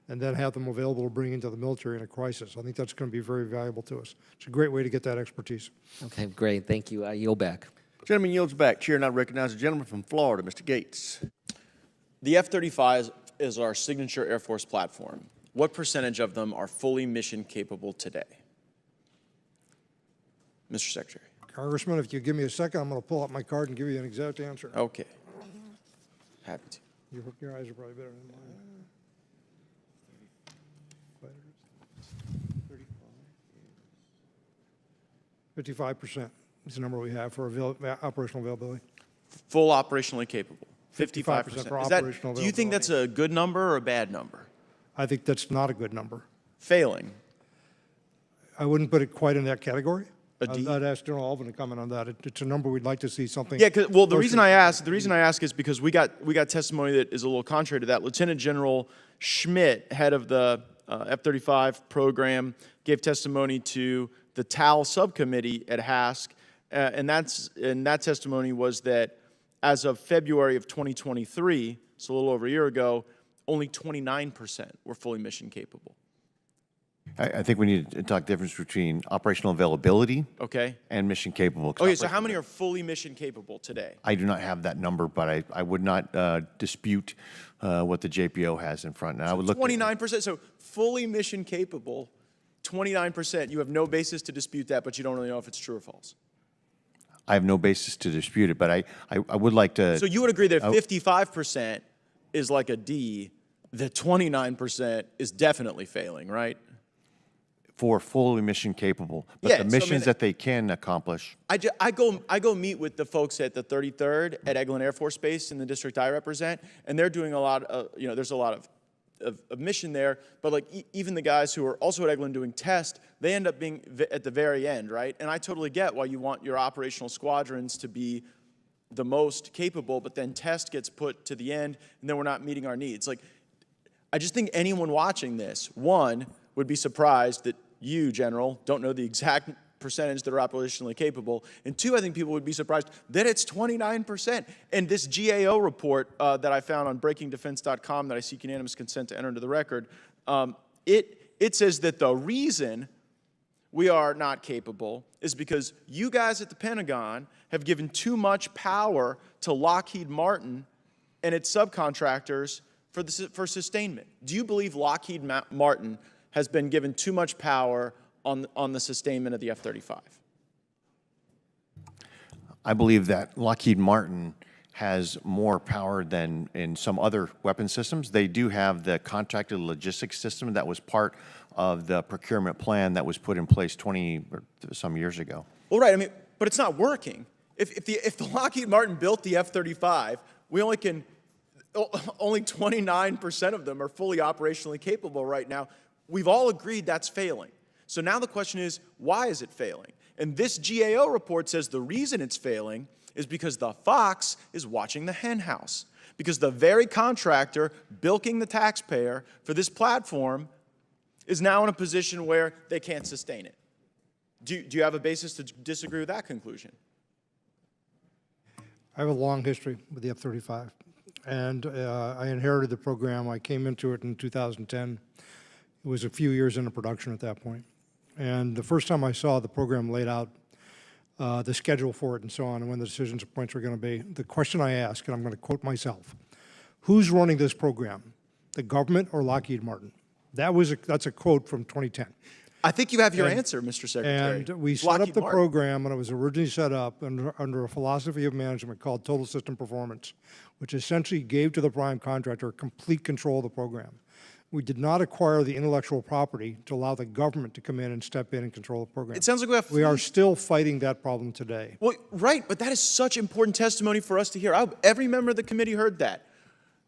and then have them available to bring into the military in a crisis. I think that's going to be very valuable to us. It's a great way to get that expertise. Okay, great. Thank you. I yield back. Gentleman yields back. Chair now recognizes the gentleman from Florida, Mr. Gaetz. The F-35 is our signature Air Force platform. What percentage of them are fully mission capable today? Mr. Secretary. Congressman, if you give me a second, I'm going to pull out my card and give you an exact answer. Okay. Happy to. Your eyes are probably better than mine. 55% is the number we have for operational availability. Full operationally capable. 55% for Is that, operational do you think that's a good number or a bad number? I think that's not a good number. Failing. I wouldn't put it quite in that category. A D? I'd ask General Alvin to comment on that. It's a number we'd like to see something. Yeah, well, the reason I ask is because we got testimony that is a little contrary to that. Lieutenant General Schmidt, head of the F-35 program, gave testimony to the TAL subcommittee at HASC, and that testimony was that as of February of 2023, so a little over a year ago, only 29% were fully mission capable. I think we need to talk difference between operational availability and mission capable. Okay, so how many are fully mission capable today? I do not have that number, but I would not dispute what the JPO has in front. And I would look 29%, so fully mission capable, 29%. You have no basis to dispute that, but you don't really know if it's true or false. I have no basis to dispute it, but I would like to. So you would agree that 55% is like a D, that 29% is definitely failing, right? For fully mission capable, but the missions that they can accomplish. I go meet with the folks at the 33rd at Eglin Air Force Base in the district I represent, and they're doing a lot of, there's a lot of mission there, but like even the guys who are also at Eglin doing test, they end up being at the very end, right? And I totally get why you want your operational squadrons to be the most capable, but then test gets put to the end, and then we're not meeting our needs. Like, I just think anyone watching this, one, would be surprised that you, General, don't know the exact percentage that are operationally capable, and two, I think people would be surprised that it's 29%. And this GAO report that I found on breakingdefense.com that I seek unanimous consent to enter into the record, it says that the reason we are not capable is because you guys at the Pentagon have given too much power to Lockheed Martin and its subcontractors for sustainment. Do you believe Lockheed Martin has been given too much power on the sustainment of the F-35? I believe that Lockheed Martin has more power than in some other weapon systems. They do have the contracted logistics system that was part of the procurement plan that was put in place 20 or some years ago. Well, right, I mean, but it's not working. If the Lockheed Martin built the F-35, only 29% of them are fully operationally capable right now. We've all agreed that's failing. So now the question is, why is it failing? And this GAO report says the reason it's failing is because the fox is watching the hen house. Because the very contractor bilking the taxpayer for this platform is now in a position where they can't sustain it. Do you have a basis to disagree with that conclusion? I have a long history with the F-35, and I inherited the program. I came into it in 2010. It was a few years into production at that point. And the first time I saw the program laid out, the schedule for it and so on, and when the decisions and points were going to be, the question I asked, and I'm going to quote myself, who's running this program, the government or Lockheed Martin? That's a quote from 2010. I think you have your answer, Mr. Secretary. And we set up the program when it was originally set up under a philosophy of management called total system performance, which essentially gave to the prime contractor complete control of the program. We did not acquire the intellectual property to allow the government to come in and step in and control the program. It sounds like we are still fighting that problem today. Well, right, but that is such important testimony for us to hear. Every member of the committee heard that.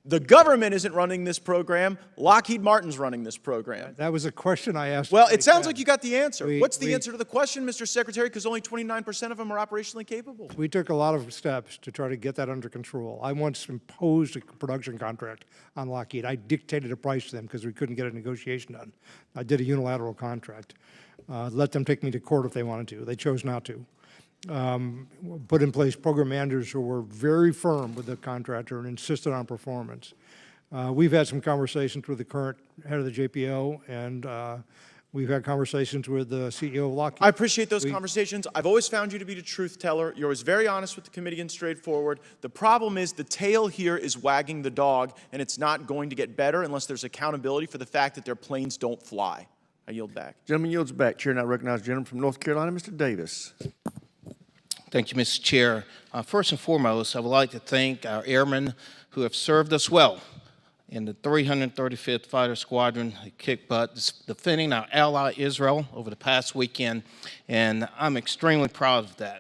The government isn't running this program. Lockheed Martin's running this program. That was a question I asked. Well, it sounds like you got the answer. What's the answer to the question, Mr. Secretary? Because only 29% of them are operationally capable. We took a lot of steps to try to get that under control. I once imposed a production contract on Lockheed. I dictated a price to them because we couldn't get a negotiation done. I did a unilateral contract. Let them take me to court if they wanted to. They chose not to. Put in place program managers who were very firm with the contractor and insisted on performance. We've had some conversations with the current head of the JPO, and we've had conversations with the CEO of Lockheed. I appreciate those conversations. I've always found you to be the truth teller. You're always very honest with the committee and straightforward. The problem is the tail here is wagging the dog, and it's not going to get better unless there's accountability for the fact that their planes don't fly. I yield back. Gentleman yields back. Chair now recognizes the gentleman from North Carolina, Mr. Davis. Thank you, Mr. Chair. First and foremost, I would like to thank our airmen who have served us well in the 335th Fighter Squadron, who kicked butt defending our ally Israel over the past weekend, and I'm extremely proud of that.